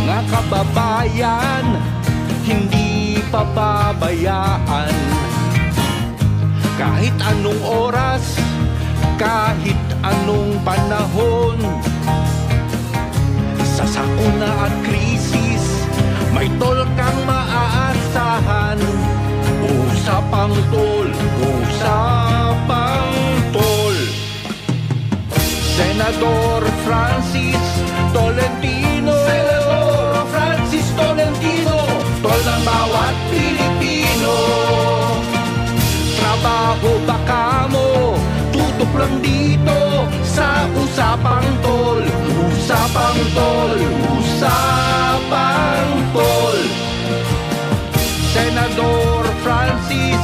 mga kababayan, hindi pababayaan. Kahit anong oras, kahit anong panahon, sa sakuna at krisis, may tol kang maaasahan. Usapang tol, usapang tol. Senador Francis Tolentino, Senador Francis Tolentino, tol ng bawat Pilipino. Trabaho ba kamo? Tutok lang dito sa Usapang Tol. Usapang Tol, Usapang Tol. Senador Francis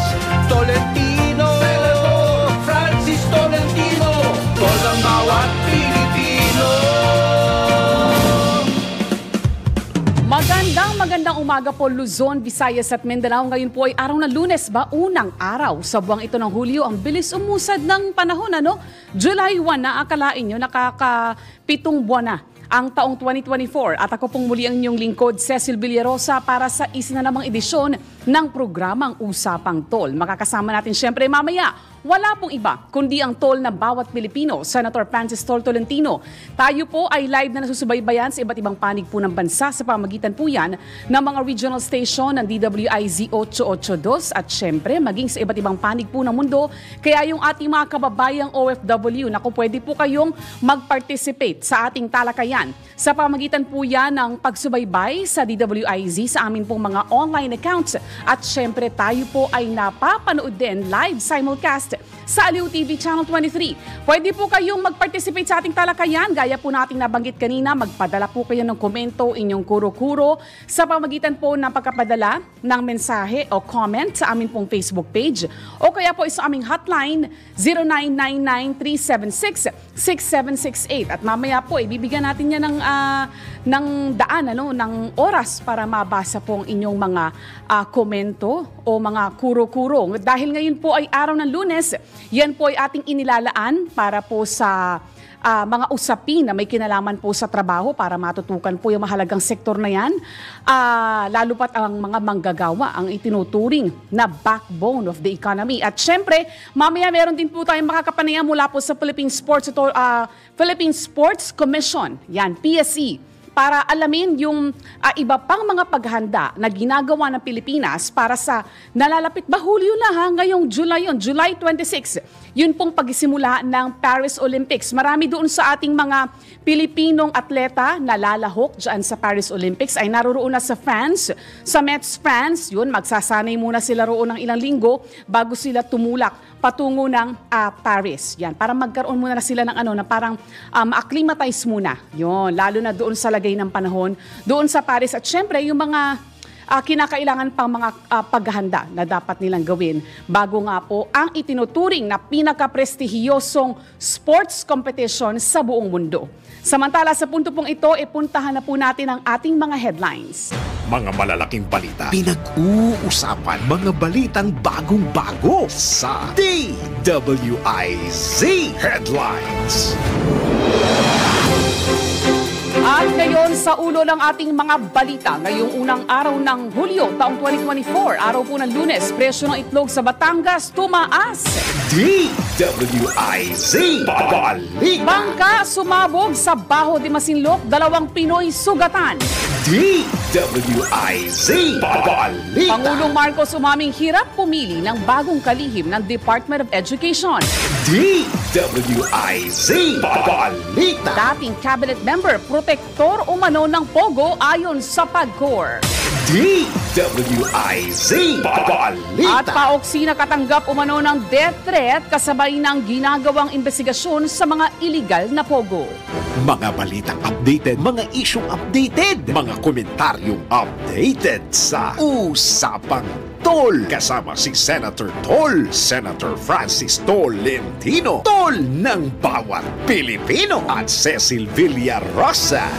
Tolentino, Senador Francis Tolentino, tol ng bawat Pilipino. Magandang umaga po Luzon, Visayas at Mindanao. Ngayon po ay araw ng Lunes ba? Unang araw sa buwang ito ng Hulyo. Ang bilis umusad ng panahon, ano? July 1 na, akalain nyo, nakakapitong buwan na ang taong 2024. At ako pong muli ang inyong lingkod, Cecil Villarosa, para sa isa na namang edisyon ng programang Usapang Tol. Makakasama natin syempre mamaya, wala pong iba kundi ang tol na bawat Pilipino, Senator Francis Tol Tolentino. Tayo po ay live na nasusubaybayan sa iba't ibang panig po ng bansa sa pamagitan po yan ng mga regional station ng DWIZ 882 at syempre maging sa iba't ibang panig po ng mundo. Kaya yung ating mga kababayang OFW, naku, pwede po kayong mag-participate sa ating talakayan. Sa pamagitan po yan ng pagsubaybay sa DWIZ sa amin pong mga online accounts. At syempre tayo po ay napapanood din live simulcast sa Aliw TV Channel 23. Pwede po kayong mag-participate sa ating talakayan. Gaya po nating nabanggit kanina, magpadala po kayo ng komento, inyong kuro-kuro sa pamagitan po ng pagkapadala ng mensahe o comment sa aming pong Facebook page. O kaya po sa aming hotline 0999-376-6768. At mamaya po, ibibigyan natin yan ng daan, ng oras para mabasa po ang inyong mga komento o mga kuro-kuro. Dahil ngayon po ay araw ng Lunes, yan po ay ating inilalaan para po sa mga usapin na may kinalaman po sa trabaho para matutukan po yung mahalagang sektor na yan. Lalo pat ang mga manggagawa ang itinuturing na backbone of the economy. At syempre, mamaya meron din po tayong makakapanayam mula po sa Philippine Sports Commission. Yan, PSE. Para alamin yung iba pang mga paghanda na ginagawa ng Pilipinas para sa nalalapit ba Hulyo na ngayong July 26. Yun pong pagsisimula ng Paris Olympics. Marami doon sa ating mga Pilipinong atleta na lalahok dyan sa Paris Olympics ay naroroon na sa France, sa Metz, France. Yun, magsasanay muna sila roon ng ilang linggo bago sila tumulak patungo ng Paris. Yan, para magkaroon muna na sila ng na parang acclimatize muna. Yun, lalo na doon sa lagay ng panahon, doon sa Paris. At syempre, yung mga kinakailangan pang mga paghahanda na dapat nilang gawin bago nga po ang itinuturing na pinaka-prestihiyosong sports competition sa buong mundo. Samantala sa punto pong ito, puntahan na po natin ang ating mga headlines. Mga malalaking balita, pinag-uusapan, mga balitang bagong-bago sa DWIZ Headlines. At ngayon sa ulo ng ating mga balita, ngayong unang araw ng Hulyo, taong 2024, araw po ng Lunes, presyo ng itlog sa Batangas tumaas. DWIZ Balik. Bangka sumabog sa Baho de Masinloc, 2 Pinoy sugatan. DWIZ Balik. Pangulong Marcos umaming hirap pumili ng bagong kalihim ng Department of Education. DWIZ Balik. Dating cabinet member, protektor umano ng Pogo ayon sa PAGCOR. DWIZ Balik. At paoksina katanggap umano ng death threat kasabay ng ginagawang investigasyon sa mga illegal na Pogo. Mga balitang updated, mga isyong updated, mga komentaryong updated sa Usapang Tol. Kasama si Senator Tol, Senator Francis Tolentino, Tol ng bawat Pilipino, at Cecil Villarosa.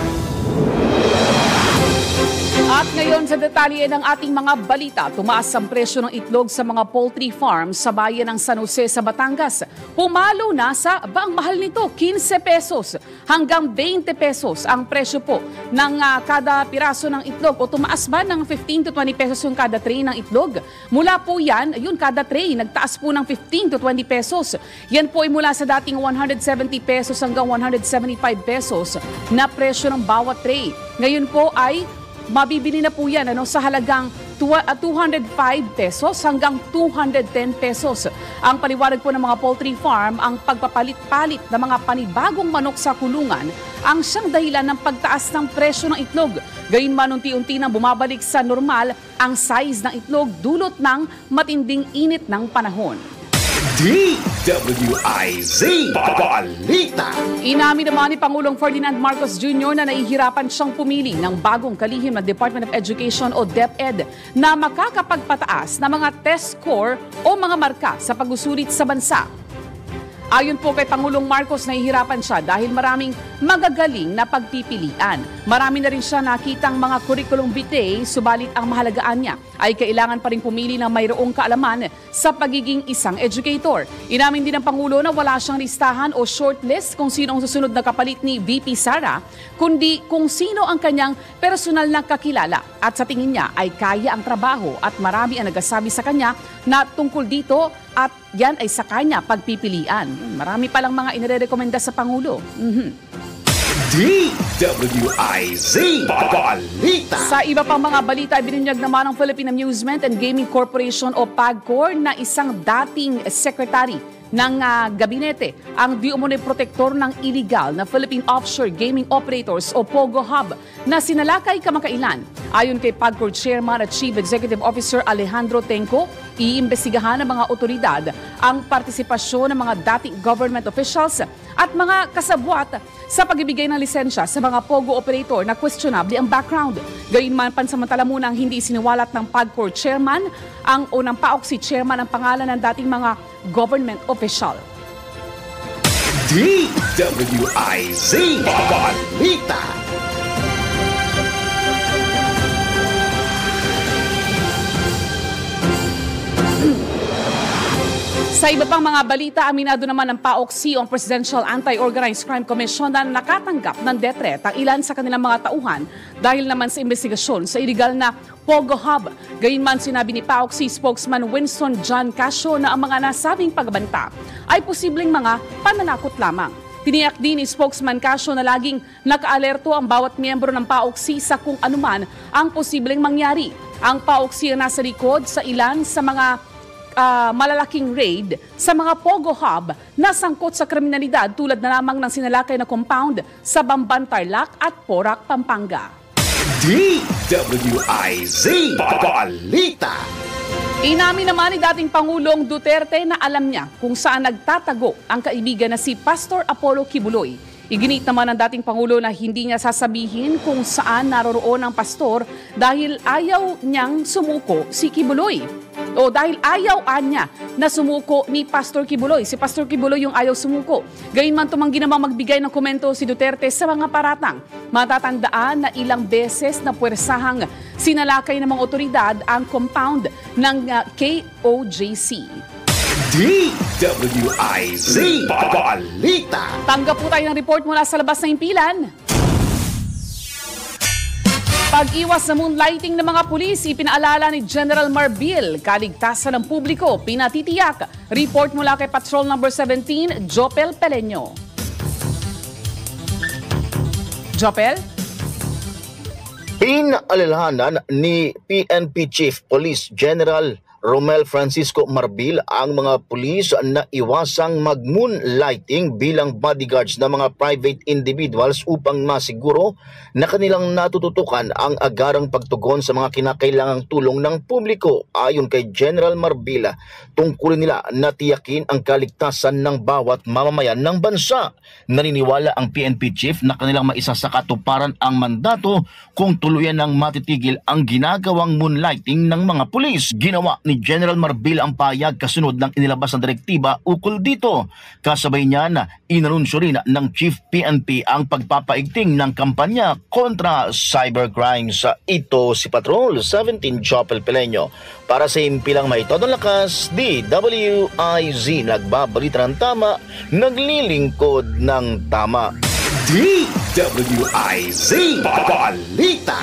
At ngayon sa detalye ng ating mga balita, tumaas ang presyo ng itlog sa mga poultry farms sa bayan ng San Jose sa Batangas. Pumalo na sa, ang mahal nito, 15 pesos hanggang 20 pesos ang presyo po ng kada piraso ng itlog o tumaas ba ng 15 to 20 pesos yung kada tray ng itlog. Mula po yan, yun kada tray, nagtaas po ng 15 to 20 pesos. Yan po ay mula sa dating 170 pesos hanggang 175 pesos na presyo ng bawat tray. Ngayon po ay mabibili na po yan sa halagang 205 pesos hanggang 210 pesos. Ang paliwanag po ng mga poultry farm, ang pagpapalit-palit ng mga panibagong manok sa kulungan ang siyang dahilan ng pagtaas ng presyo ng itlog. Gayunman unti-unti nang bumabalik sa normal ang size ng itlog dulot ng matinding init ng panahon. DWIZ Balita. Inamin naman ni Pangulong Ferdinand Marcos Jr. na nahihirapan siyang pumili ng bagong kalihim ng Department of Education o DepEd na makakapagpataas ng mga test score o mga marka sa pag-usulit sa bansa. Ayon po kay Pangulong Marcos, nahihirapan siya dahil maraming magagaling na pagpipilian. Marami na rin siya nakitang mga curriculum vitae, subalit ang mahalagaan niya ay kailangan pa rin pumili ng mayroong kaalaman sa pagiging isang educator. Inamin din ng Pangulo na wala siyang listahan o shortlist kung sino ang susunod na kapalit ni VP Sara, kundi kung sino ang kanyang personal na kakilala. At sa tingin niya ay kaya ang trabaho at marami ang nagsasabi sa kanya na tungkol dito at yan ay sa kanya pagpipilian. Marami palang mga inirekomenda sa Pangulo. DWIZ Balita. Sa iba pang mga balita, ibinunyag naman ng Philippine Amusement and Gaming Corporation o PAGCOR na isang dating secretary ng gabinete ang di umano'y protektor ng illegal na Philippine Offshore Gaming Operators o POGO Hub na sinalakay kamakailan. Ayon kay PAGCOR Chairman at Chief Executive Officer Alejandro Tenco, iimbestigahan ng mga otoridad ang partisipasyon ng mga dating government officials at mga kasabwat sa pagbibigay ng lisensya sa mga POGO operator na questionable ang background. Gayunman, pansamantala muna ang hindi siniwalat ng PAGCOR Chairman o ng PAOK Chairman ang pangalan ng dating mga government official. DWIZ Balita. Sa iba pang mga balita, aminado naman ng PAOK ang Presidential Anti-Organized Crime Commission na nakatanggap ng death threat ang ilan sa kanilang mga tauhan dahil naman sa investigasyon sa illegal na POGO Hub. Gayunman, sinabi ni PAOK spokesman Winston John Casio na ang mga nasabing pagbanta ay posibleng mga pananakot lamang. Tiniyak din ni spokesman Casio na laging naka-alerto ang bawat miyembro ng PAOK sa kung anuman ang posibleng mangyari. Ang PAOK ang nasa likod sa ilan sa mga malalaking raid sa mga POGO Hub na sangkot sa kriminalidad tulad na lamang ng sinalakay na compound sa Bamban, Tarlac at Porac, Pampanga. DWIZ Balita. Inamin naman ni dating Pangulong Duterte na alam niya kung saan nagtatago ang kaibigan na si Pastor Apollo Kibuloy. Iginit naman ng dating Pangulo na hindi niya sasabihin kung saan naroroon ang pastor dahil ayaw niyang sumuko si Kibuloy. O dahil ayaw niya na sumuko ni Pastor Kibuloy. Si Pastor Kibuloy yung ayaw sumuko. Gayunman tumanggi namang magbigay ng komento si Duterte sa mga paratang. Matatandaan na ilang beses na puwersahang sinalakay ng mga otoridad ang compound ng KOJC. DWIZ Balita. Tanggap po tayo ng report mula sa labas ng impilan. Pag-iwas sa moonlighting ng mga pulis, ipinaalala ni General Marbil, kaligtasan ng publiko, pinatitiyak. Report mula kay Patrol No. 17, Jopel Peleño. Jopel? Pinaalalahanan ni PNP Chief Police General Romel Francisco Marbil ang mga pulis na iwasang mag-moonlighting bilang bodyguards ng mga private individuals upang masiguro na kanilang natututukan ang agarang pagtugon sa mga kinakailangang tulong ng publiko. Ayon kay General Marbil, tungkulin nila na tiyakin ang kaligtasan ng bawat mamamayan ng bansa. Naniniwala ang PNP Chief na kanilang maisa sa katuparan ang mandato kung tuluyan ng matitigil ang ginagawang moonlighting ng mga pulis. Ginawa ni General Marbil ang payag kasunod ng inilabas na direktiba ukol dito. Kasabay niyan, inanunsyo rin ng Chief PNP ang pagpapaigting ng kampanya kontra cybercrimes. Ito si Patrol 17 Jopel Peleño. Para sa impilang may todong lakas, DWIZ nagbabalita ng tama, naglilingkod ng tama. DWIZ Balita.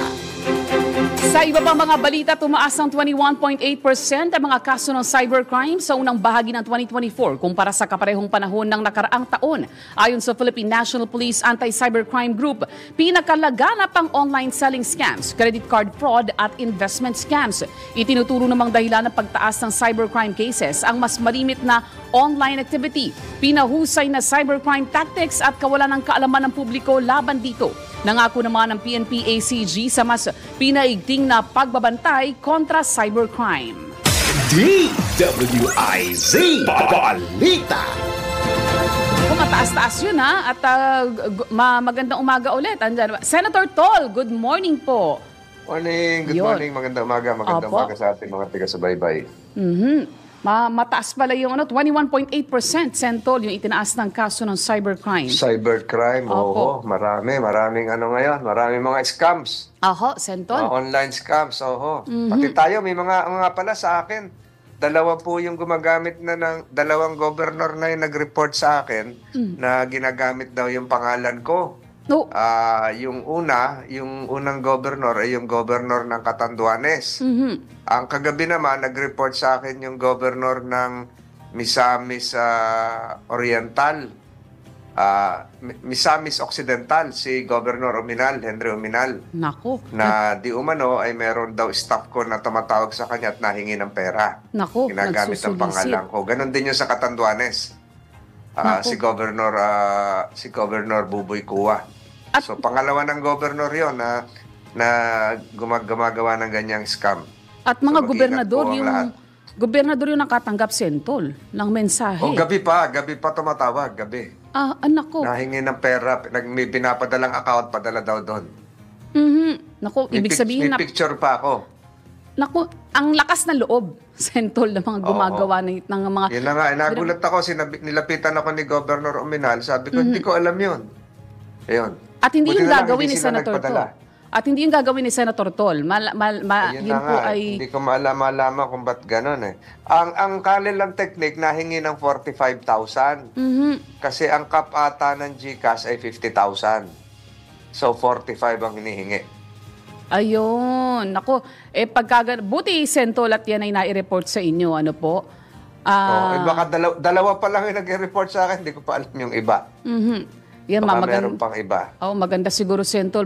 Sa iba pang mga balita, tumaas ng 21.8% ang mga kaso ng cybercrime sa unang bahagi ng 2024 kumpara sa kaparehong panahon ng nakaraang taon. Ayon sa Philippine National Police Anti-Cybercrime Group, pinakalaganap ang online selling scams, credit card fraud at investment scams. Itinuturo namang dahilan ng pagtaas ng cybercrime cases ang mas malimit na online activity, pinahusay na cybercrime tactics at kawalan ng kaalaman ng publiko laban dito. Nangako naman ng PNP-ACG sa mas pinaigting na pagbabantay kontra cybercrime. DWIZ Balita. Kung mataas-taas yun ha, at magandang umaga ulit. Andyan, Senator Tol, good morning po. Morning, good morning, magandang umaga. Magandang umaga sa ating mga taga-subaybay. Mataas pala yung 21.8% Sentol, yung itinaas ng kaso ng cybercrime. Cybercrime, oo, maraming ano ngayon, maraming mga scams. Sentol. Online scams, Pati tayo, may mga pala sa akin. Dalawa po yung gumagamit na ng dalawang governor na yung nag-report sa akin na ginagamit daw yung pangalan ko. No. Yung unang governor ay yung governor ng Catanduanes. Ang kagabi naman, nag-report sa akin yung governor ng Misamis Oriental, Misamis Occidental, si Governor Uminal, Henry Uminal. Nako. Na di umano ay meron daw staff ko na tumatawag sa kanya at nahingi ng pera. Nako, ginagamit ang pangalan ko. Ganon din yung sa Catanduanes. Si Governor Buboy Kua. So pangalawa ng governor 'yon na gumagawa ng ganyang scam. At mga gobernador yung nakatanggap Sentol ng mensahe. Gabi pa tumatawag, gabi. Anak ko. Nahingi ng pera, may pinapadalang account, padala daw doon. Nako, ibig sabihin may picture pa ako. Nako, ang lakas ng loob, Sentol, ng mga gumagawa ng mga... Yun na nga, nagulat ako, nilapitan ako ni Governor Uminal, sabi ko, hindi ko alam yun. Ayun. At hindi yung gagawin ni Senator Tol. At hindi yung gagawin ni Senator Tol. Yun po ay... Hindi ko malaman kung ba't gano'n eh. Ang kanilang technique, nahingi ng 45,000. Kasi ang cap ata ng GCash ay 50,000. So, 45 ang hinihingi. Ayun. Nako, buti Sentol at yan ay nai-report sa inyo. Ano po? Baka dalawa pa lang yung nag-report sa akin. Hindi ko pa alam yung iba. Yan, meron pang iba. Maganda siguro, Sentol.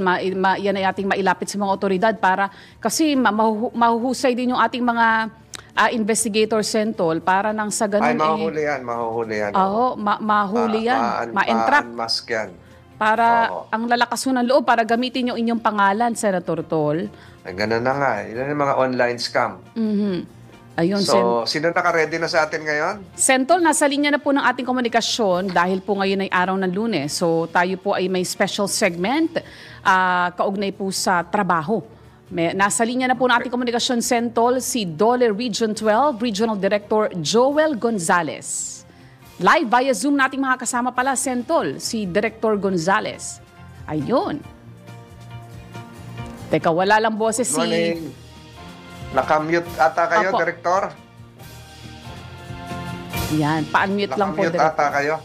Yan ay ating mailapit sa mga otoridad para kasi mahuhusay din yung ating mga investigator, Sentol, para nang sa ganun. Ay, mahuhuli yan. Mahuli yan. Ma-entrap. Ma-unmask yan. Para ang lalakas ng loob para gamitin yung inyong pangalan, Senator Tol. Ay, ganun na nga. Yan yung mga online scam. Ayun, so, sino naka-ready na sa atin ngayon? Sentol, nasa linya na po ng ating komunikasyon dahil po ngayon ay araw ng Lunes. So, tayo po ay may special segment kaugnay po sa trabaho. Nasa linya na po ng ating komunikasyon, Sentol, si Dole Region 12 Regional Director Joel Gonzales. Live via Zoom nating mga kasama pala, Sentol, si Director Gonzales. Ayun. Teka, wala lang boses Morning. Naka-mute ata kayo, Director? Yan, pa-unmute lang po, Director. Naka-mute ata kayo?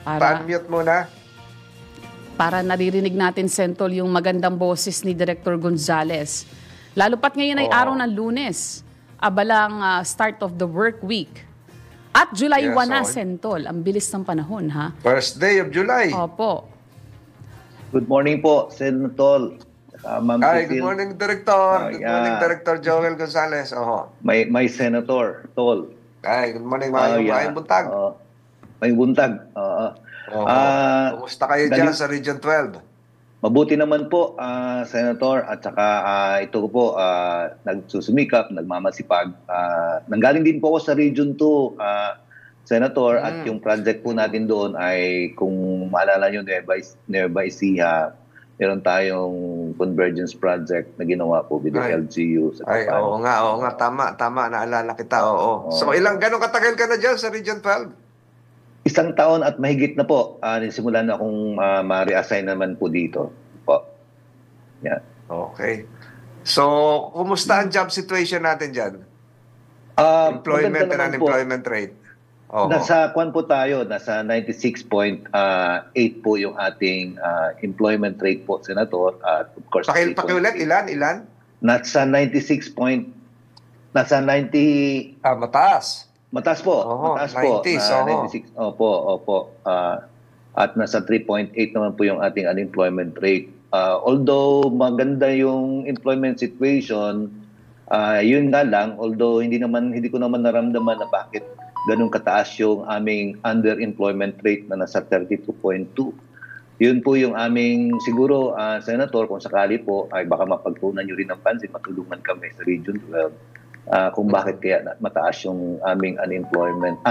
Pa-unmute muna. Para naririnig natin, Sentol, yung magandang boses ni Director Gonzales. Lalo pat ngayon ay araw ng Lunes, abalang start of the work week. At July 1 na, Sentol. Ang bilis ng panahon, ha? First day of July. Opo. Good morning po, Senator. Good morning, Director. Good morning, Director Joel Gonzales. May Senator Tol. Good morning, Mayong buntag. Mayong buntag. Kumusta kayo dyan sa Region 12? Mabuti naman po, Senator. At saka ito po, nagsusumikap, nagmamasipag. Nanggaling din po ako sa Region 2, Senator. At yung project po natin doon ay, kung maalala nyo, Nueva Ecija, meron tayong convergence project na ginawa po with the Ay. LGU sa Ay, Tapan. oo nga, tama, naalala kita, oo. So, ganong katagal ka na dyan sa Region 12? 1 taon at mahigit na po. Nisimulan na akong ma-reassign naman po dito. Po. Yeah. Okay. So, kumusta ang job situation natin dyan? Employment and maganda naman po. unemployment rate? Oo. Nasa kwan po tayo, nasa 96.8 po yung ating employment rate po, Senator. At of course, Pakiulit, ilan? Nasa 90, Mataas. mataas po. Oo, Mataas po. 90s, oo. 96, opo. At nasa 3.8 naman po yung ating unemployment rate. Although maganda yung employment situation, yun nga lang, although hindi ko naman naramdaman na bakit ganun kataas yung aming underemployment rate na nasa 32.2. Yun po yung aming, siguro, Senator, kung sakali po, ay baka mapagtuunan nyo rin ng pansin, matulungan kami sa Region 12, kung bakit kaya mataas yung aming underemployment,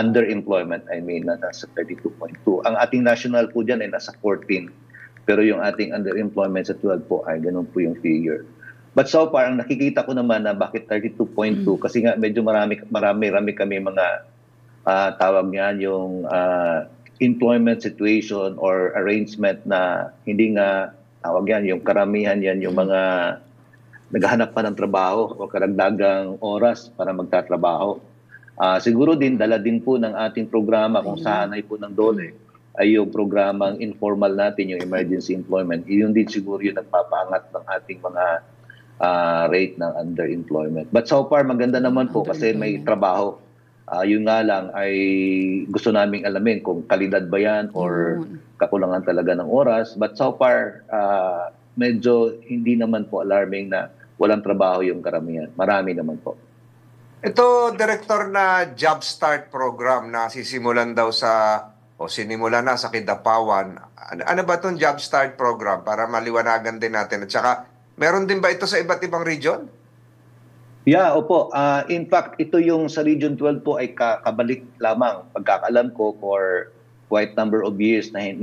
na nasa 32.2. Ang ating national po dyan ay nasa 14. Pero yung ating underemployment sa 12 po ay ganun po yung figure. But so far, ang nakikita ko naman na bakit 32.2, kasi nga medyo marami kami mga tawag niyan yung employment situation or arrangement na hindi nga tawag yan, yung karamihan yan yung mga naghahanap pa ng trabaho o karagdagang oras para magtatrabaho. Siguro din, dala din po ng ating programa kung saan ay po ng DOLE ay yung programang informal natin, yung emergency employment. Yun din siguro yung nagpapaangat ng ating mga rate ng underemployment. But so far, maganda naman po kasi may trabaho. Yun nga lang ay gusto naming alamin kung kalidad ba yan or kakulangan talaga ng oras. But so far, medyo hindi naman po alarming na walang trabaho yung karamihan. Marami naman po. Ito, Director, na Job Start program na sinimulan na sa Kidapawan. Ano ba itong Job Start program para maliwanagan din natin? At saka, meron din ba ito sa iba't ibang region? Yeah, opo. In fact, ito yung sa Region 12 po ay kabalik lamang. Pagkakalam ko for quite number of years na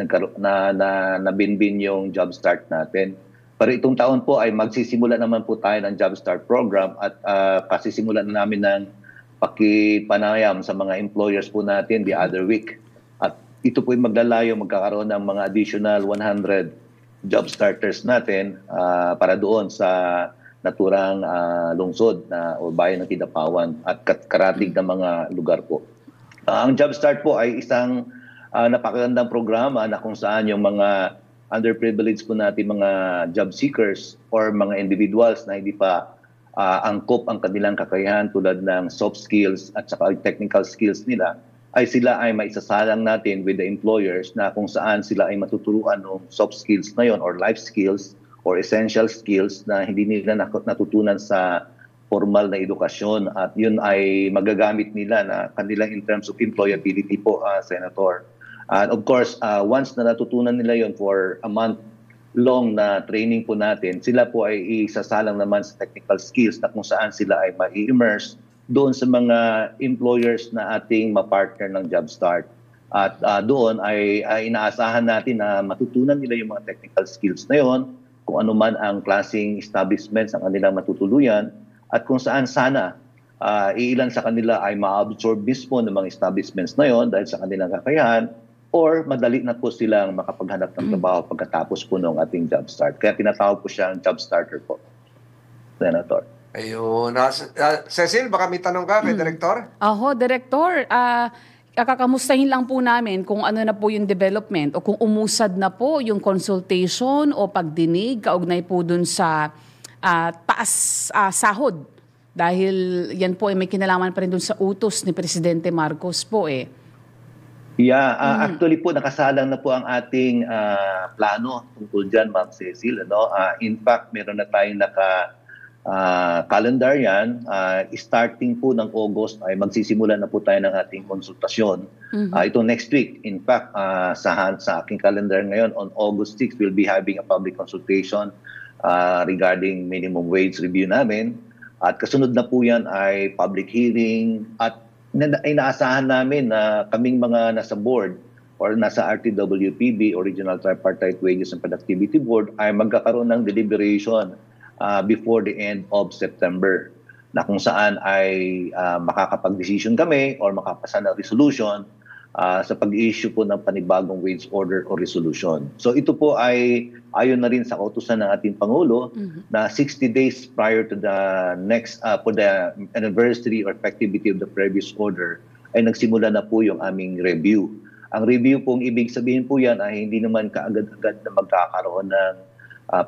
nabinbin yung Job Start natin. Pero itong taon po ay magsisimula naman po tayo ng Job Start program at pasisimulan na namin ng pakipanayam sa mga employers po natin the other week. At ito po ay magkakaroon ng mga additional 100 job starters natin para doon sa naturang lungsod o bayan ng Kidapawan at karatig na mga lugar po. Ang Job Start po ay isang napakagandang programa na kung saan yung mga underprivileged po natin mga job seekers or mga individuals na hindi pa angkop ang kanilang kakayahan tulad ng soft skills at saka technical skills nila, ay sila ay maisasalang natin with the employers na kung saan sila ay matuturuan ng soft skills na yon or life skills or essential skills na hindi nila natutunan sa formal na edukasyon at yun ay magagamit nila na kanilang in terms of employability po, Senator. And of course, once na natutunan nila yun for a month-long na training po natin, sila po ay isasalang naman sa technical skills na kung saan sila ay ma-immerse doon sa mga employers na ating ma-partner ng Job Start. At doon ay inaasahan natin na matutunan nila yung mga technical skills na yon, kung ano man ang klaseng establishments ang kanilang matutuluyan at kung saan sana iilan sa kanila ay ma-absorb mismo ng mga establishments na yon dahil sa kanilang kakayahan or madali na po silang makapaghanap ng trabaho pagkatapos po ng ating Job Start. Kaya tinatawag po siyang Job Starter po, Senator. Ayun. Cecil, baka may tanong ka kay Director? Director, kakamustahin lang po namin kung ano na po yung development o kung umusad na po yung consultation o pagdinig kaugnay po dun sa sahod. Dahil yan po ay may kinalaman pa rin dun sa utos ni Presidente Marcos po eh. Yeah, actually po nakasalang na po ang ating plano tungkol dyan, Ma'am Cecil. In fact, meron na tayong calendar yan. Starting po ng August ay magsisimula na po tayo ng ating konsultasyon. Ito next week. In fact, sa aking calendar ngayon, on August 6, we'll be having a public consultation regarding minimum wage review namin. At kasunod na po yan ay public hearing at inaasahan namin na kaming mga nasa board or nasa RTWPB, o Regional Tripartite Wages and Productivity Board, ay magkakaroon ng deliberation before the end of September, na kung saan ay makakapag-decision kami or makapasa ng resolution sa pag-issue po ng panibagong wage order o resolution. So ito po ay ayon na rin sa kautusan ng ating Pangulo na 60 days prior to the next for the anniversary or effectivity of the previous order ay nagsimula na po yung aming review. Ang review pong ibig sabihin po yan ay hindi naman kaagad-agad na magkakaroon ng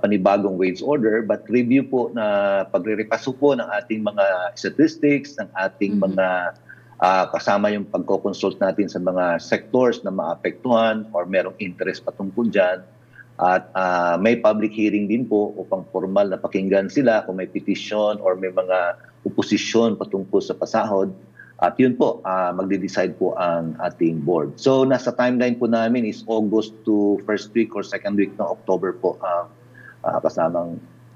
panibagong wage order, but review po na pagre-repaso po ng ating mga statistics, ng ating mga kasama yung pagko-consult natin sa mga sectors na maapektuhan or merong interest patungkol dyan. At may public hearing din po upang formal na pakinggan sila kung may petition or may mga oposisyon patungkol sa pasahod. At yun po, magde-decide po ang ating board. So nasa timeline po namin is August to first week or second week ng October po ang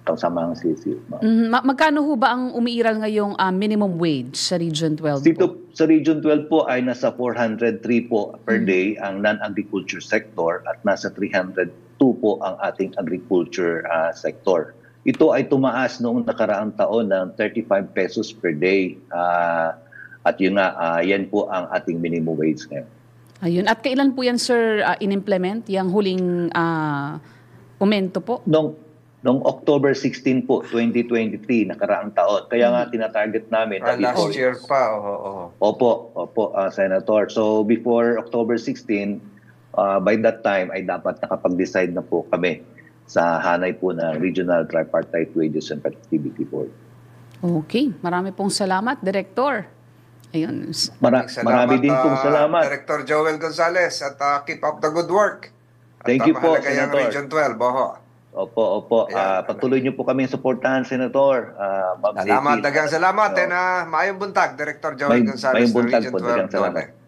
kasamang CCU. Magkano ho ba ang umiiral ngayong minimum wage sa Region 12 Dito po? sa Region 12 po ay nasa 403 po per day ang non-agriculture sector at nasa 302 po ang ating agriculture sector. Ito ay tumaas noong nakaraang taon ng 35 pesos per day. At yun nga, yan po ang ating minimum wage ngayon. Ayun. At kailan po yan, sir, in-implement? Yung huling aumento po? Noong October 16 po, 2023, nakaraang taon. Kaya nga tinatarget namin. Last year pa, Opo, Senator. So before October 16, by that time ay dapat nakapag-decide na po kami sa hanay po ng Regional Tripartite Wages and Productivity Board. Okay. Marami pong salamat, Director. Ayun. Marami din pong salamat. Director Joel Gonzales, at keep up the good work. Thank you po, Senator. Region 12, Opo. Patuloy niyo po kami suportahan, Senator. Salamat, dagang salamat. Maayong buntag, Director Joel Gonzales ng Region 12.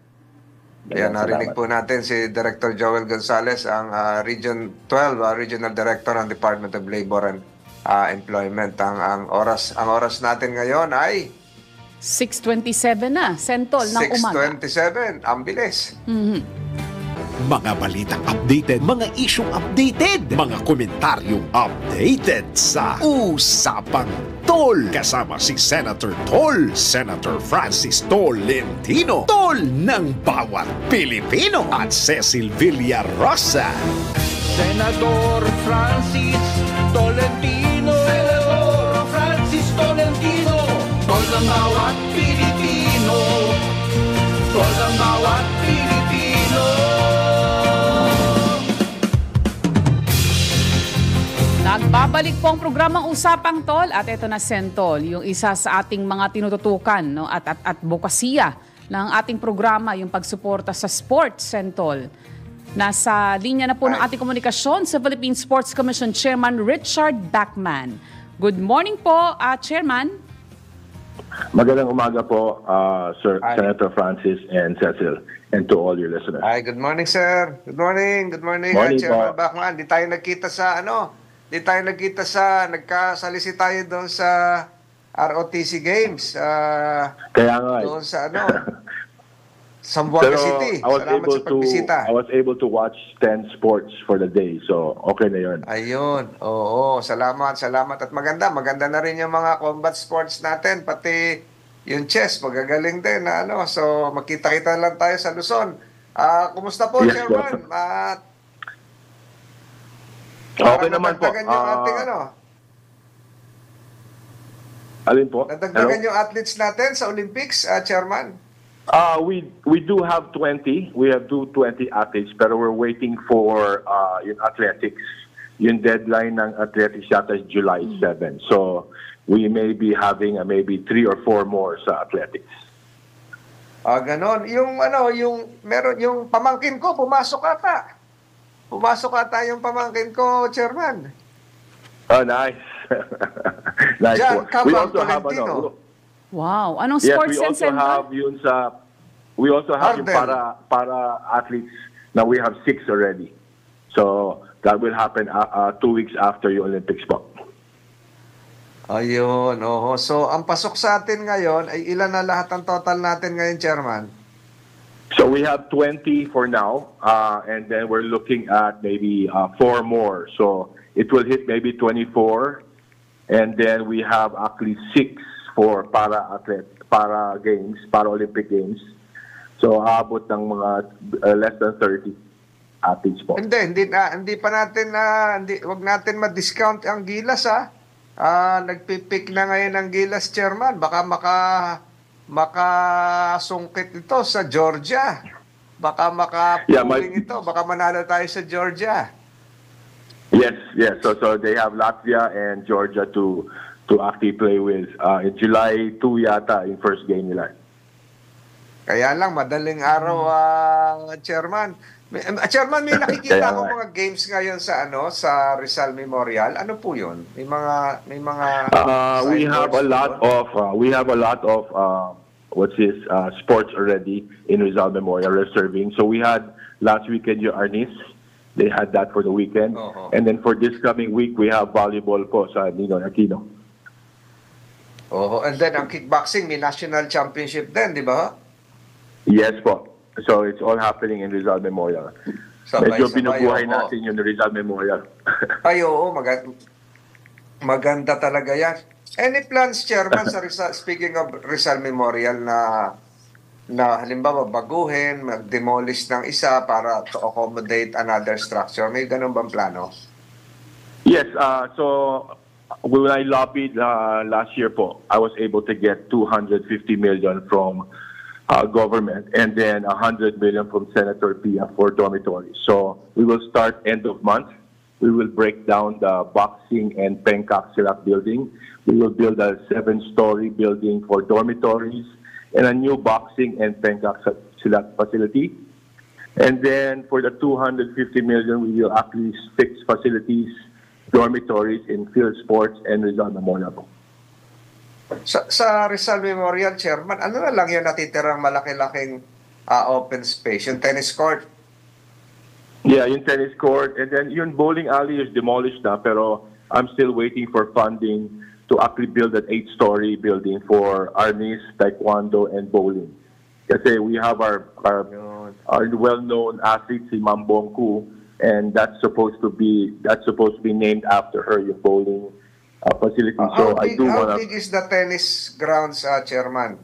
Yan, narinig po natin si Director Joel Gonzales, ang Region 12, Regional Director ng Department of Labor and Employment. Ang oras natin ngayon ay 6:27 na, Sentol, ng umaga. 6:27, ang bilis. Mga balitang updated, mga isyong updated, mga komentaryong updated sa Usapang Tol. Kasama si Senator Tol, Senator Francis Tolentino, Tol ng bawat Pilipino, at Cecil Villarosa. Senador Francis Tolentino, Senador Francis Tolentino, tol ng bawat Pilipino, tol ng bawat Pilipino. Nagbabalik po ang programang Usapang Tol, at ito na, Sentol, yung isa sa ating mga tinututukan, no, at advokasya ng ating programa, yung pagsuporta sa sports, Sentol. Nasa linya na po ng ating komunikasyon sa Philippine Sports Commission Chairman Richard Bachman. Good morning po, Chairman. Magandang umaga po, Senator Francis and Cecil, and to all your listeners. Hi, good morning, sir. Good morning, Chairman Bachman. Di tayo nagkita sa nagkasali tayo doon sa ROTC Games. Kaya nga. Doon sa Zamboanga City. Salamat sa pagbisita. I was able to watch 10 sports for the day, so okay na yun. Ayun, oo. Salamat. At maganda na rin yung mga combat sports natin, pati yung chess, magagaling din. So magkita-kita lang tayo sa Luzon. Kumusta po, Yes, Chairman? Okay naman po. Nadagdagan yung ating Alin po? Nadagdagan yung athletes natin sa Olympics, Chairman? We do have 20. We have 20 athletes, pero we're waiting for yung athletics. Yung deadline ng athletics yata is July 7. So we may be having maybe 3 or 4 more sa athletics. Ganon. Yung meron yung pamangkin ko pumasok ata. Yung pamangkin ko, Chairman. Oh, nice. Nice. We also have Wow. Anong sports we also have we also have yung para athletes. Now we have 6 already. So that will happen 2 weeks after yung Olympics po. Ayun, So ang pasok sa atin ngayon ay ilan na lahat ang total natin ngayon, Chairman? So we we have 20 for now, and then we're looking at maybe 4 more. So it will hit maybe 24, and then we have actually 6 for para games, para Olympic Games. So aabot ng mga less than 30 athletes po. Hindi pa natin wag natin ma-discount ang Gilas nagpipick na ngayon ang Gilas, Chairman. Baka makasungkit ito sa Georgia. Baka makapuling ito. Baka manalo tayo sa Georgia. Yes. So they have Latvia and Georgia to actually play with in July 2 yata yung first game nila. Kaya lang madaling araw, Chairman. Chairman, may nakikita ko mga games ngayon sa Rizal Memorial. Ano po 'yun? May mga we have a lot of sports already in Rizal Memorial reserving. So we had last weekend yung Arnis. They had that for the weekend. And then for this coming week, we have volleyball po sa Ninoy Aquino. And then ang kickboxing, may national championship din, di ba? Yes po. So it's all happening in Rizal Memorial. Medyo binubuhay natin yung Rizal Memorial. Ay, oo. Maganda talaga yan. Any plans, Chairman, sa Rizal, speaking of Rizal Memorial na halimbawa baguhin, mag-demolish ng isa para to accommodate another structure? May ganun bang plano? Yes. So when I lobbied last year po, I was able to get 250 million from government and then 100 million from Senator Pia for dormitories. So we will start end of month. We will break down the boxing and Pencak Silat building. We will build a 7-story building for dormitories and a new boxing and Pencak Silat facility. And then for the 250 million, we will actually fix facilities, dormitories in field sports and Rizal Memorial. Sa Rizal Memorial, Chairman, ano na lang yung natitirang malaki-laking open space? Yung tennis court? Yeah, yung tennis court. And then yung bowling alley is demolished na, pero I'm still waiting for funding to actually build an 8-story building for Arnis, Taekwondo, and bowling. Kasi we have our well-known athlete, si Mambong Ku, and that's supposed to be named after her, yung bowling facility. How big is the tennis grounds, Chairman?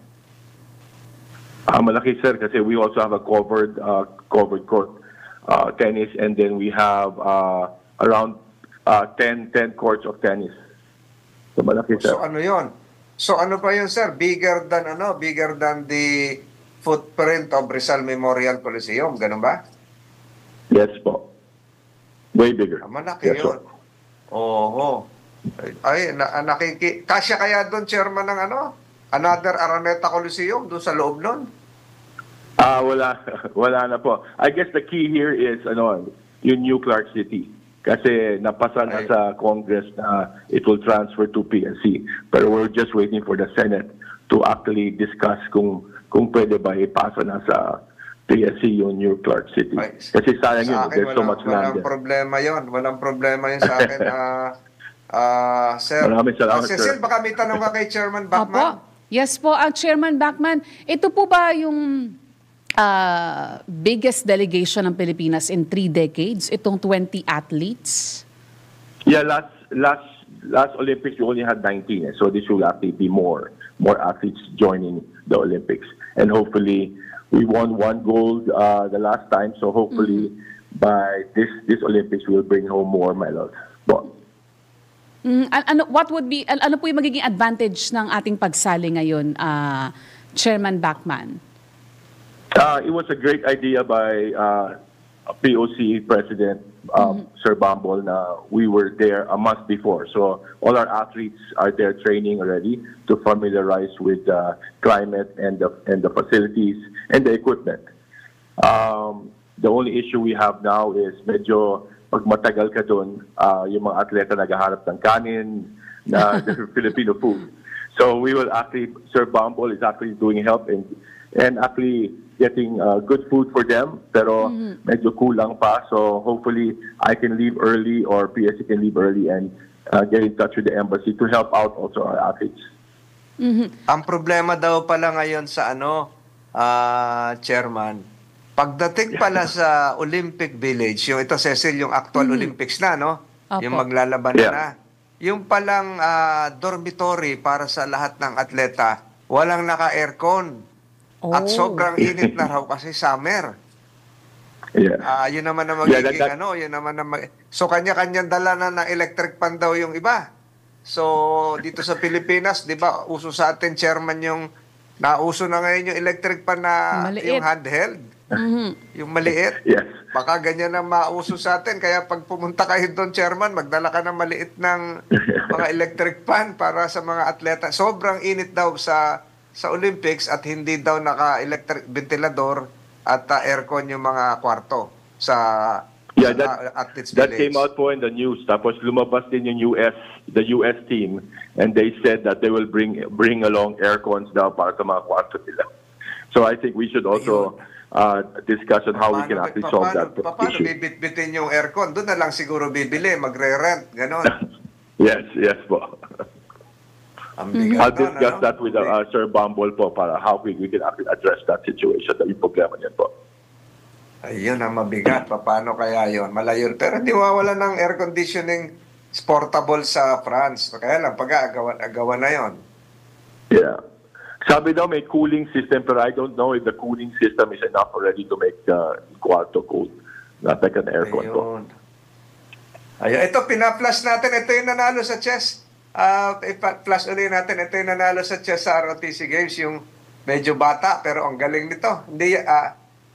Malaki, sir, kasi we also have a covered court tennis, and then we have around 10 courts of tennis. So malaki, sir. So ano yun? So ano pa yun, sir? Bigger than the footprint of Rizal Memorial Coliseum, ganun ba? Yes po. Way bigger. Malaki yes, yun. Oo. Ay, kasya kaya doon, Chairman, ng another Araneta Coliseum doon sa loob nun? Wala na po. I guess the key here is yung New Clark City. Kasi napasa na sa Congress na it will transfer to PNC. Pero we're just waiting for the Senate to actually discuss kung pwede ba ipasa na sa PNC yung New Clark City. Kasi sayang yun, there's so much land there. Walang problema yun sa akin. Sir, maraming salamat, Cecil, baka may tanong ka kay Chairman Bachman? Yes po, Chairman Bachman. Ito po ba yung biggest delegation ng Pilipinas in 3 decades, itong 20 athletes? Yeah, last Olympics we only had 19, so this will actually be more athletes joining the Olympics, and hopefully we won 1 gold the last time, so hopefully by this Olympics we'll bring home more medals. Ano po yung magiging advantage ng ating pagsali ngayon, Chairman Bachman? It was a great idea by POC President Sir Bambol. We were there a month before, so all our athletes are there training already to familiarize with the climate and the facilities and the equipment. The only issue we have now is medyo pag matagal ka doon, yung mga atleta naghahanap ng kanin na Filipino food. So we will actually, Sir Bambol is actually doing help and actually getting good food for them, pero medyo kulang pa. So hopefully I can leave early or PSC can leave early and get in touch with the embassy to help out also our athletes. Ang problema daw pala ngayon sa Chairman, Pagdating pala sa Olympic Village, yung ito Cecil, yung actual Olympics na, no? Opo. Yung maglalaban Yeah. na. Yung palang dormitory para sa lahat ng atleta, walang naka-aircon. At sobrang init na raw kasi summer. Yeah. Yun naman na Yeah, magiging yun naman na so kanya-kanyang dala na ng electric pan daw yung iba. So dito sa Pilipinas, 'di ba, uso sa atin chairman yung nauso na ngayon yung electric pan na Maliit. yung handheld. Yung maliit. Yes. Baka ganyan na mauso sa atin kaya pag pumunta kayo doon chairman, magdala ka ng maliit ng mga electric pan para sa mga atleta. Sobrang init daw sa Olympics at hindi daw naka-electric ventilador at aircon yung mga kwarto sa Yeah, athletes that village. came out po in the news. Tapos lumabas din yung the US team, and they said that they will bring along aircons daw para sa mga kwarto nila. So I think we should also discuss on how we can actually solve that Paano issue. bibit-bitin yung aircon? Doon na lang siguro bibili, magre-rent, gano'n. Yes po. Ang bigat I'll nun, discuss ano? that with Sir Bumble po para how we can actually address that situation, yung problema niyan po. Ayun ang mabigat. Paano kaya yun? Malayo. Pero hindi mawawala ng air conditioning portable sa France. Kaya lang, pag-aagawan na yon. Yeah. Sabi daw may cooling system, pero I don't know if the cooling system is enough already to make kwarto cold. Not like an aircon po. Ayun. Ayun. Ito, pina-flash natin. Ito yung nanalo sa chess. I-flash ulit natin. Ito yung nanalo sa chess sa ROTC Games. Yung medyo bata, pero ang galing nito. Hindi,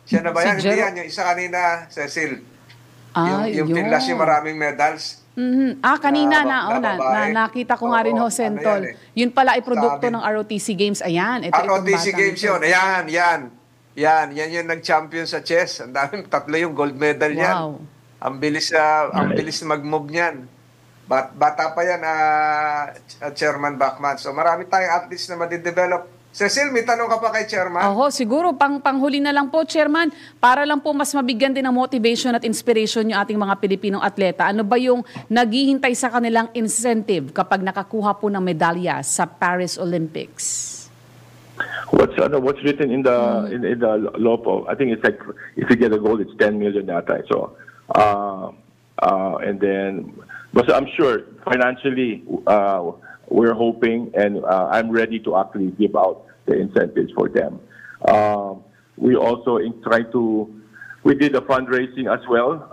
siya na ba yan? Si Hindi Jero. yan. Yung isa kanina, Cecil. Yung Yun. pinlash yung maraming medals. Kanina Na babae. nakita ko nga rin, Oo, Hosentol. ano yan Yun pala ay produkto Sabi- ng ROTC Games. Ayan, ito itong ROTC batang Games ito. yun. Yan yung nag-champion sa chess. Ang daming, 3 yung gold medal yan. Wow. Ang bilis mag-move niyan. Bata pa yan, Chairman Bachman. So marami tayong athletes na madidevelop. Cecil, may tanong ka pa kay Chairman? Oho, siguro panghuli na lang po, Chairman, para lang po mas mabigyan din ng motivation at inspiration yung ating mga Pilipinong atleta. Ano ba yung naghihintay sa kanilang incentive kapag nakakuha po ng medalya sa Paris Olympics? What's written in the law po? I think it's like if you get a gold, it's 10 million yata. So, and then, but I'm sure financially, we're hoping, and I'm ready to actually give out the incentives for them. We also we did a fundraising as well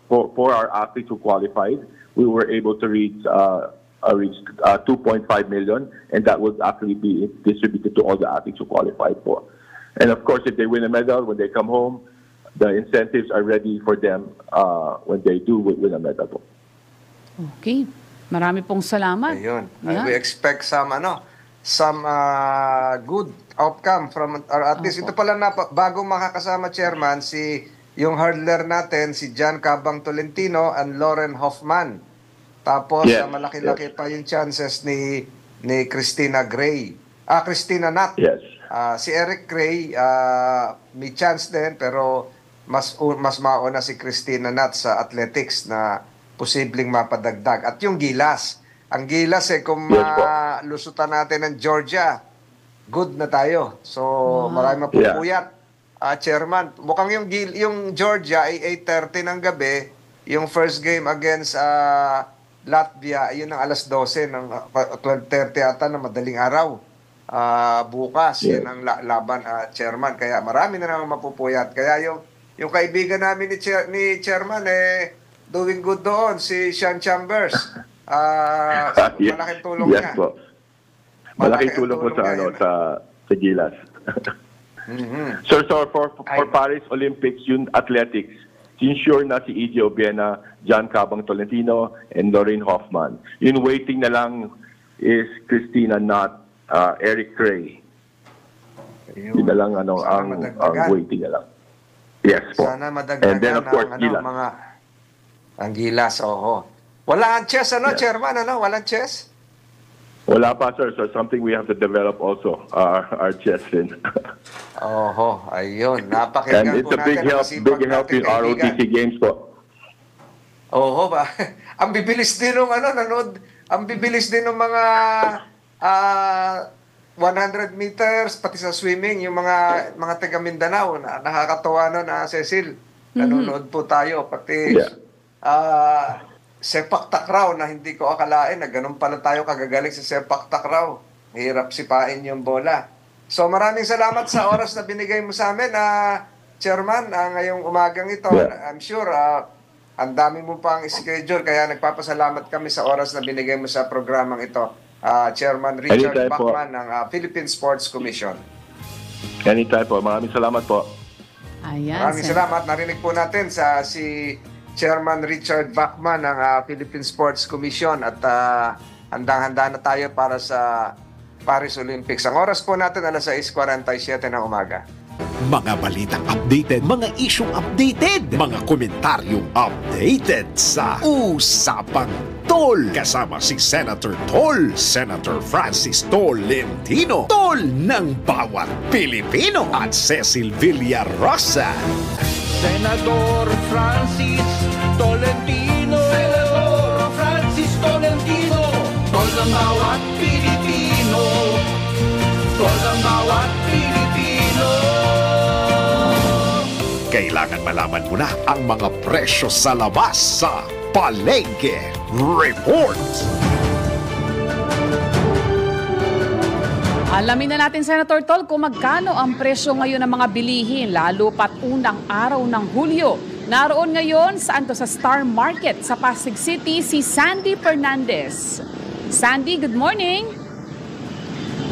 for our athletes who qualified. We were able to reach 2.5 million, and that would actually be distributed to all the athletes who qualified for. And of course, if they win a medal, when they come home, the incentives are ready for them when they do win a medal po. Okay. Marami pong salamat. Ayun. Yeah. We expect some good outcome from our athletes. Ito pala bago makakasama Chairman, yung hurdler natin, si John Cabang Tolentino and Lauren Hoffman. Tapos Yes, malaki-laki pa yung chances ni Christina Nat. Yes. Si Eric Gray, may chance din, pero mas mauna si Christina Nat sa athletics na posibleng mapadagdag. At yung Gilas. Ang Gilas kung Yes, po. malusutan natin ng Georgia, good na tayo. So, marami mapupuyat. Chairman, mukhang yung Georgia ay 8:30 ng gabi. Yung first game against Latvia, yun ang alas 12 ng 12:30 ata na madaling araw. Bukas, Yes. yun ang laban, Chairman. Kaya marami na naman mapupuyat. Kaya yung kaibigan namin ni Chairman, doing good doon, si Sean Chambers. Yes. Malaking tulong Yes niya. po. Malaking tulong po niya, yun. sa Gilas. Mhm. So for Paris Olympics, yung athletics, ensure na si E.J. Obiena, John Cabang Tolentino, and Lorraine Hoffman. Yung waiting na lang is Christina Nat, Eric Gray. Yun na lang ang waiting na lang. Yes po. Sana madagdagan And then of course, Gilas. Ang Gilas, Wala ang chess, Chairman, Walang chess? Wala pa, sir. So something we have to develop also, our chess din. Ayun. And Napakinggan it's po a big natin. help in ROTC Games po. Ba? Ang bibilis din ng nanood. Ang bibilis din ng mga 100 meters, pati sa swimming, yung mga taga Mindanao, na nakakatawa no na Cecil. Nanonood po tayo, pati sepak takraw na hindi ko akalain na ganun pala tayo kagagaling sa sepak takraw. Hirap sipain yung bola. So maraming salamat sa oras na binigay mo sa amin, Chairman, ngayong umagang ito. I'm sure ang dami mo pang schedule, kaya nagpapasalamat kami sa oras na binigay mo sa programang ito. Chairman Richard Bachman ng Philippine Sports Commission. Anytime po. Maraming salamat po. Ayan. Maraming salamat. Narinig po natin si Chairman Richard Bachman ng Philippine Sports Commission at handang-handa na tayo para sa Paris Olympics. Ang oras po natin alas 6:47 ng umaga. Mga balitang updated, mga isyong updated, mga komentaryong updated sa Usapang Tol. Kasama si Senator Tol, Senator Francis Tolentino, Tol ng bawat Pilipino, at Cecil Villarosa. Senador Francis Tolentino, Senador Francis Tolentino, Tol ng bawat Pilipino, Tol ng bawat Pilipino. Kailangan malaman mo na ang mga presyo sa labas sa Palengke Report. Alamin na natin, Senator Tol, kung magkano ang presyo ngayon ng mga bilihin, lalo pat unang araw ng Hulyo. Naroon ngayon sa Star Market sa Pasig City si Sandy Fernandez. Sandy, good morning.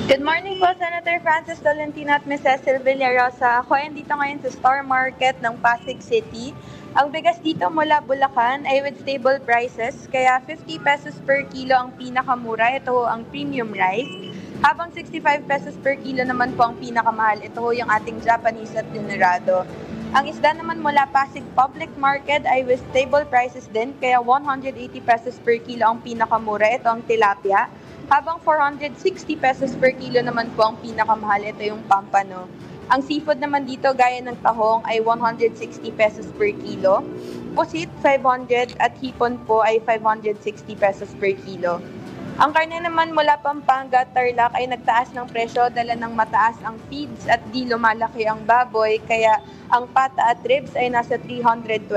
Good morning po, Senator Francis Tolentino at Ms. Cecil Villarosa. Ako ay dito ngayon sa Star Market ng Pasig City. Ang bigas dito mula Bulacan ay with stable prices, kaya 50 pesos per kilo ang pinakamura. Ito ang premium rice. Habang 65 pesos per kilo naman po ang pinakamahal. Ito yung ating Japanese at Dinerado. Ang isda naman mula Pasig Public Market ay with stable prices din, kaya 180 pesos per kilo ang pinakamura. Ito ang tilapia. Habang 460 pesos per kilo naman po ang pinakamahal. Ito yung pampano. Ang seafood naman dito gaya ng tahong ay 160 pesos per kilo. Pusit 500 at hipon po ay 560 pesos per kilo. Ang karne naman mula Pampanga at Tarlac ay nagtaas ng presyo dala ng mataas ang feeds at di lumalaki ang baboy, kaya ang pata at ribs ay nasa 320.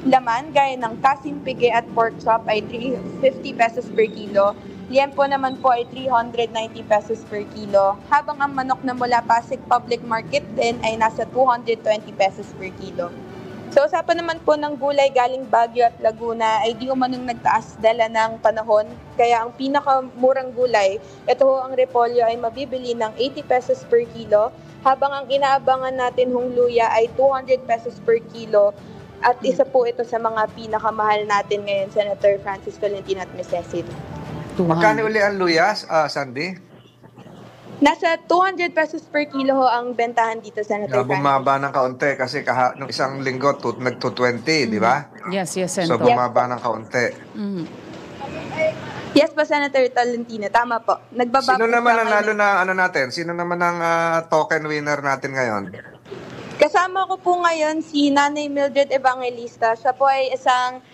Laman gaya ng kasimpige at pork chop ay 350 pesos per kilo. Liempo naman po ay 390 pesos per kilo. Habang ang manok na mula Pasig Public Market din ay nasa 220 pesos per kilo. Sa usapan naman po ng gulay galing Baguio at Laguna ay di umanong nagtaas dala ng panahon. Kaya ang pinakamurang gulay, ito ang repolyo, ay mabibili ng 80 pesos per kilo. Habang ang inaabangan natin hong luya ay 200 pesos per kilo. At isa po ito sa mga pinakamahal natin ngayon, Senator Francis Tolentino at Ms. Cecil. Magkano uli ang luya, Sandy? Nasa 200 pesos per kilo ho ang bentahan dito, Senator Francis. Bumaba ng kaunti kasi nung isang linggo nag-220, di ba? Yes, So Senator. bumaba ng kaunti. Yes po, Senator Tolentino. Tama po. Nagbaba Sino po naman sa nanalo na natin? Sino naman ang token winner natin ngayon? Kasama ko po ngayon si Nanay Mildred Evangelista. Siya po ay isang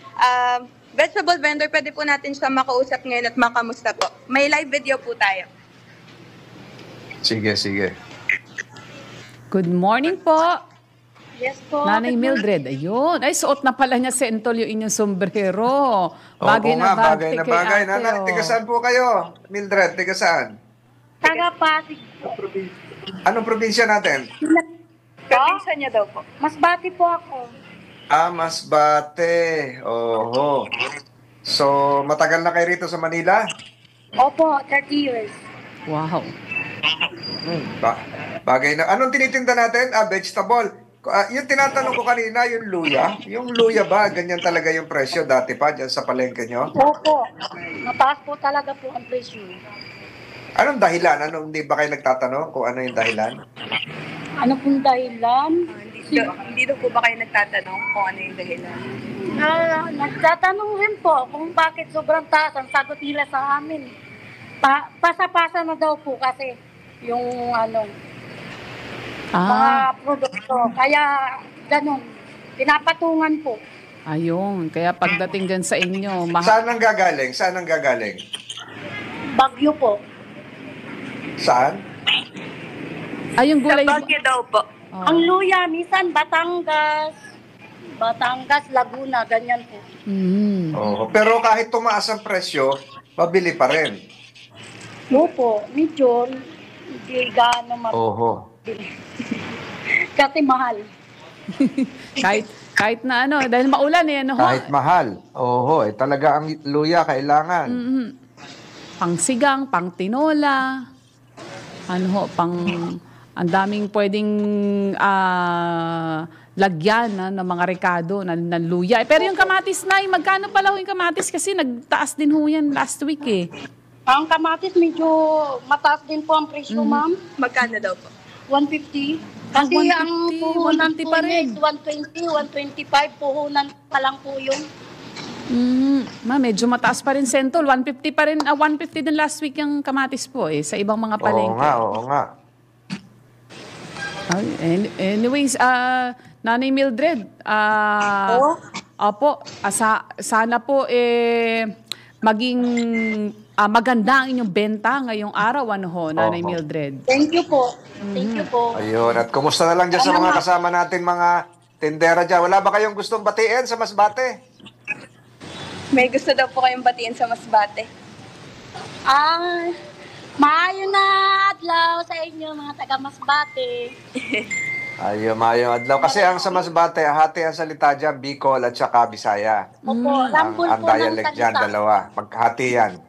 vegetable vendor. Pwede po natin siya makausap ngayon at makamusta po. May live video po tayo. Sige. Good morning po. Yes po. Nanay Mildred, ayun. Ay, suot na pala niya, Sentol, yung inyong sombrero. Bagay na bagay kay bagay. ate, Nanay, oh. tiga saan po kayo? Mildred, tiga saan? Taga Pasig. Anong probinsya natin? Probinsya niya daw po. Masbate po ako. Masbate. Oho. So, matagal na kayo rito sa Manila? Opo, 30 years. Wow. Bagay na. Anong tinitinda natin? Vegetable. Yung tinatanong ko kanina, yung luya. Yung luya ba, ganyan talaga yung presyo dati pa dyan sa palengke nyo? Opo. Mataas po talaga po ang presyo. Anong dahilan? Hindi ba kayo nagtatanong kung ano yung dahilan? Ano pong dahilan? Hindi daw po ba kayo nagtatanong kung ano yung dahilan? Nagtatanong rin po kung bakit sobrang taas ang sagot nila sa amin. Pasa-pasa na daw po kasi yung mga produkto. Kaya ganun, pinapatungan po. Ayun. Kaya pagdating dyan sa inyo, Saan ang gagaling? Bagyo po. Saan? Ay, yung gulay. Sa Baguio daw po. Ang luya, minsan Batangas, Laguna, ganyan po. Oo. Pero kahit tumaas ang presyo, mabili pa rin. Opo, medyo hindi gaano mabili. Kasi mahal. kahit na ano, dahil maulan eh, ano ho? Kahit mahal. Oo, talaga ang luya kailangan. Pang-sigang, pang-tinola, ano ho, ang daming pwedeng lagyan ng mga rekado ng luya. Pero yung kamatis na, magkano pala ho yung kamatis? Kasi nagtaas din ho yan last week eh. Ang kamatis medyo mataas din po ang presyo, ma'am. Magkano daw po? 150. Kasi 150, ang puhunan 150 po pa rin. is 120, 125 puhunan pa lang po yung. Medyo mataas pa rin, Sentol. 150 pa rin, 150 din last week yung kamatis po eh, sa ibang mga palengke. Oo nga. Anyways, Nanay Mildred, opo, sana po maging maganda ang inyong benta ngayong araw, ano ho, Nanay Mildred. Thank you po. Thank you po. Ayun, at kumusta na lang dyan sa mga kasama natin, mga tindera dyan? Wala ba kayong gustong batiin sa Masbate? May gusto daw po kayong batiin sa Masbate. Maayo na adlaw sa inyo, mga taga Masbate. Maayong adlaw. Kasi ang sa Masbate, hati ang salita dyan, Bicol at saka Bisaya. Opo, rambol Ang po ng dialect dyan, salita. dalawa. Maghati yan.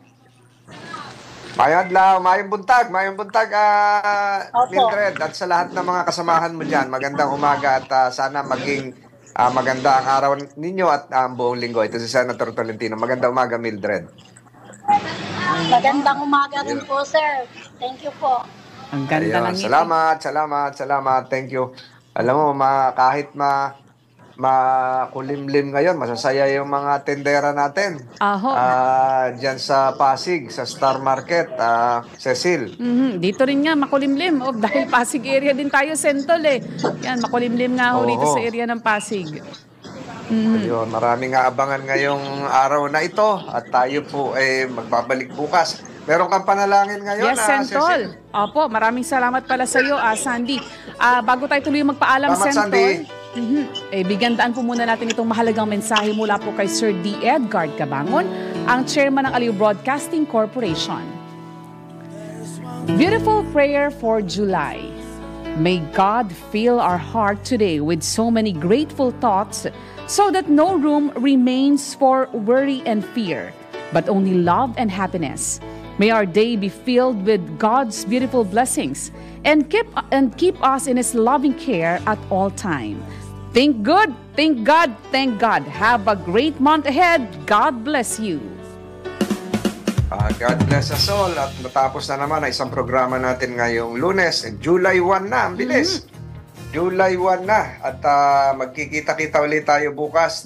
Maayong adlaw, maayong buntag, Mildred, at sa lahat ng mga kasamahan mo dyan, magandang umaga at sana maging maganda ang araw ninyo at ang buong linggo. Ito si Senator Tolentino. Magandang umaga, Mildred. Magandang umaga rin po, sir. Thank you po. Ang ganda ng Salamat. Thank you. Alam mo, kahit makulimlim ngayon, masasaya yung mga tendera natin. Diyan sa Pasig, sa Star Market, Cecil. Dito rin nga, makulimlim. Dahil Pasig area din tayo, Sentol eh. Yan, makulimlim nga ho rito sa area ng Pasig. Ayun, maraming aabangan ngayong araw na ito at tayo po magbabalik bukas. Meron kang panalangin ngayon? Yes, Sentol. Opo, maraming salamat pala sa iyo, Sandy. Bago tayo tuloy magpaalam, Sentol. Bigyan daan po muna natin itong mahalagang mensahe mula po kay Sir D. Edgar Cabangon, ang chairman ng Aliw Broadcasting Corporation. Beautiful prayer for July. May God fill our heart today with so many grateful thoughts so that no room remains for worry and fear, but only love and happiness. May our day be filled with God's beautiful blessings and keep us in His loving care at all time. Think good, thank God, thank God. Have a great month ahead. God bless you. God bless us all. At matapos na naman ang isang programa natin ngayong Lunes, July 1 na, ang bilis. July 1 na at magkikita-kita ulit tayo bukas,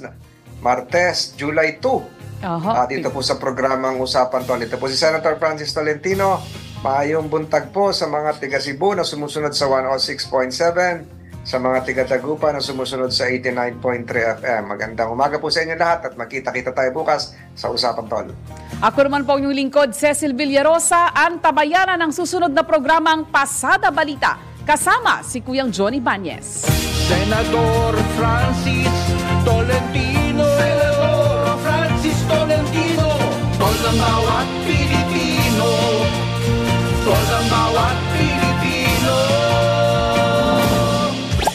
Martes, July 2. Dito po sa programang Usapan Tol. Ito po si Senator Francis Tolentino. Maayong buntag po sa mga tiga Cebu na sumusunod sa 106.7, sa mga tiga Tagupa na sumusunod sa 89.3 FM. Magandang umaga po sa inyo lahat at magkita-kita tayo bukas sa Usapan Tol. Ako naman po yung lingkod, Cecil Villarosa, ang tabayanan ng susunod na programang Pasada Balita. Kasama si Kuyang Johnny Bañez. Senador Francis Tolentino. Senador Francis Tolentino. Tol ng bawat Pilipino. Tol ng bawat Pilipino.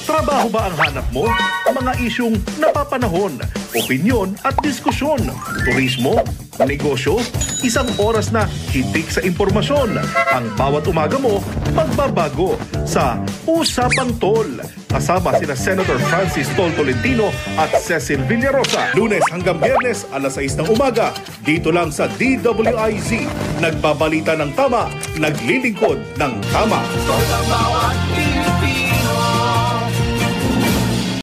Trabaho ba ang hanap mo? Mga isyung napapanahon, opinyon at diskusyon, turismo, negosyo, isang oras na hitik sa impormasyon. Ang bawat umaga mo, magbabago sa Usapang Tol. Kasama sina Senator Francis Tol Tolentino at Cecil Villarosa. Lunes hanggang Biyernes, alas 6 ng umaga. Dito lang sa DWIZ. Nagbabalita ng tama, naglilingkod ng tama. Tol ng bawat Pilipino.